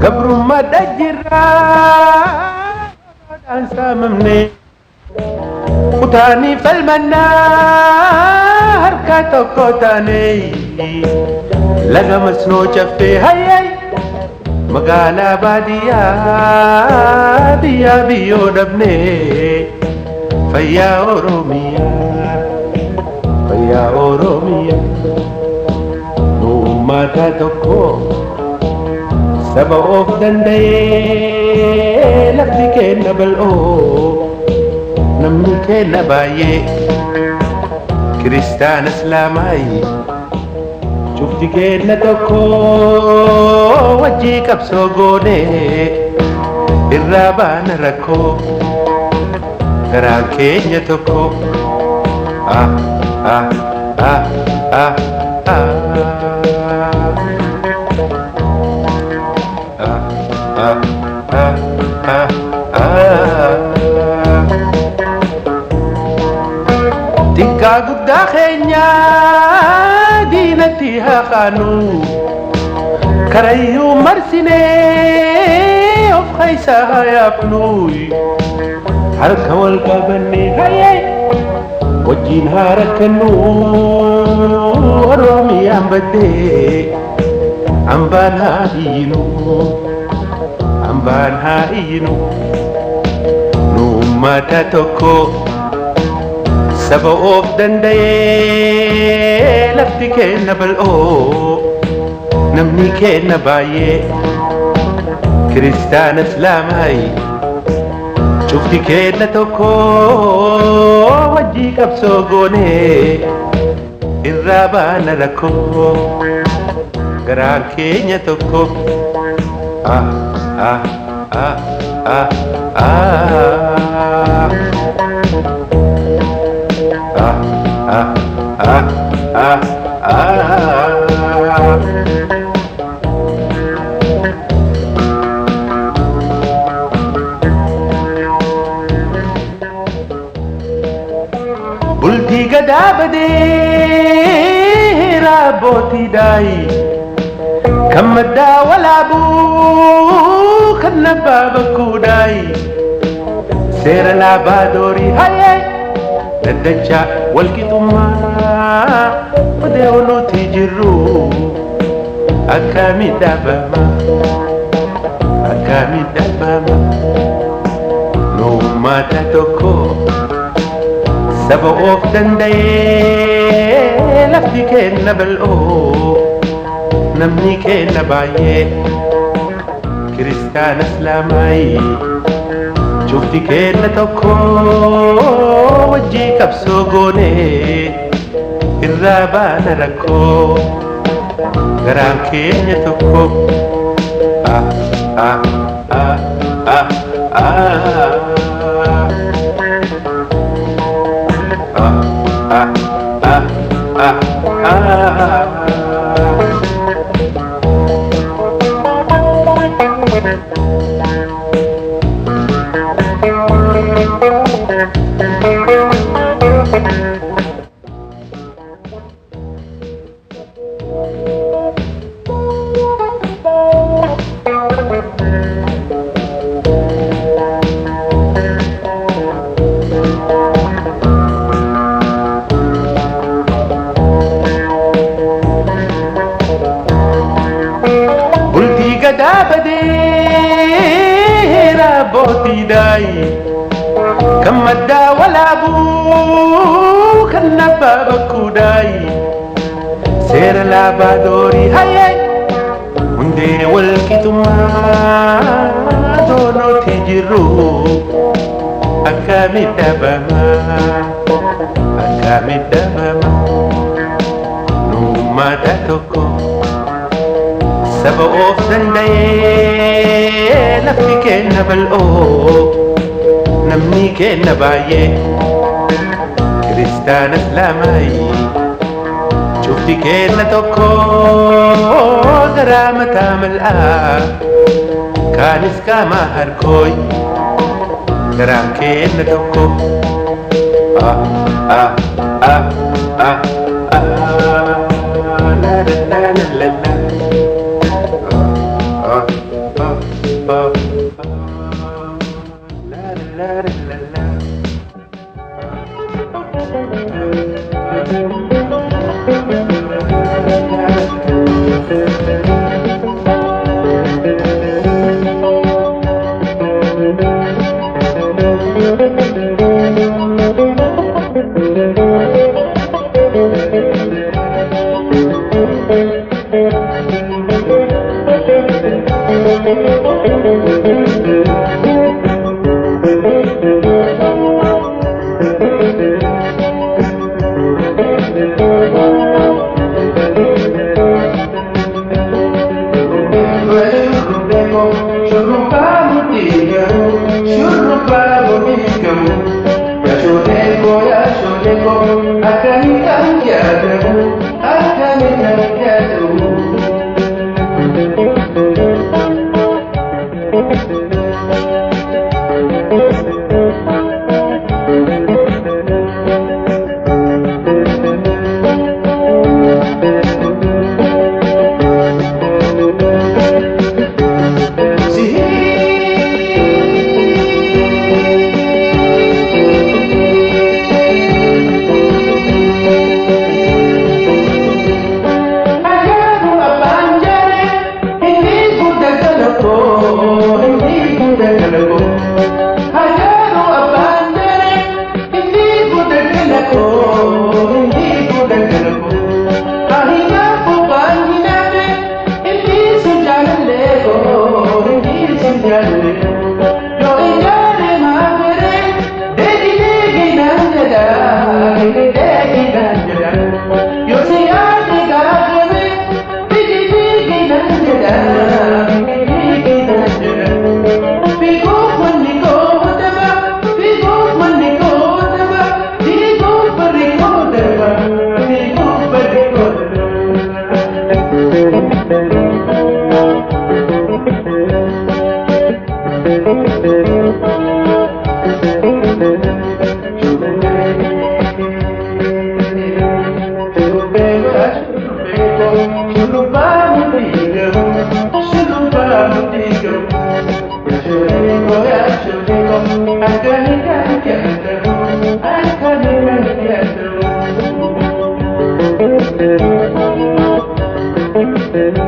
قبر ما دجرا أنسى ممني وتاني فالمنار كاتوكو تاني لقى مسنو جفي هاي مقالة بادية بيا بيو دبني فيا أوروميا فيا أوروميا نوما كاتوكو سبا أوف دندي لفدي كينا بالأو نمني كينا باي كريستان اسلامي شفتي كينا توكو وجيك بسوغوني الرابان ركو ترى كينا توكو آه آه آه آه Tika gudda keenya diinatti haa qaanu karayyuu marsinee of keessaa haa yaafnu harka wal qabannee hayee wajjin haa rakkannu Oromiyaan baddee hambaan haa hiyyinu hambaan haa hiyyinu nu uummata tokko saba of danda'ee lafti keenna bal'oo namni keenna baay'ee kiristaana islaamaayi cufti keenna tokko wajjii qabsoo goonee irraa baana rakkoo garaan keenya tokko ah ah ah ah ah Bultii gadaa badee raabootii daayi kan maddaa walaabuu kan nabbaa bakkuu daayi seera laabaa doorii hayee daddacha walqixummaa odee oluuti jirru akkamiin dhaabama nu uummata tokko saba of danda'ee lafti keenna bal'oo namni keenna baay'ee kiristaana islaamaayi cufti keenna tokko wajjii qabsoo goonee irraa baana rakkoo garaan keenya tokko ah ah ah ah ah Bultii gadaa badee raabootii daayi kan maddaa walaabuu kan nabbaa bakkuu daayi seera laabaa doorii hayee hundee walqixummaa doonooti jirru akkamiin dhaabama nu uummata tokko saba of danda'ee lafti keenna bal'oo namni keenna baay'ee kiristaana islaamaayi cufti keenna tokko garaa mataa mal'aa kaanis qaamaa harkooy garaan keenna tokko Thank you.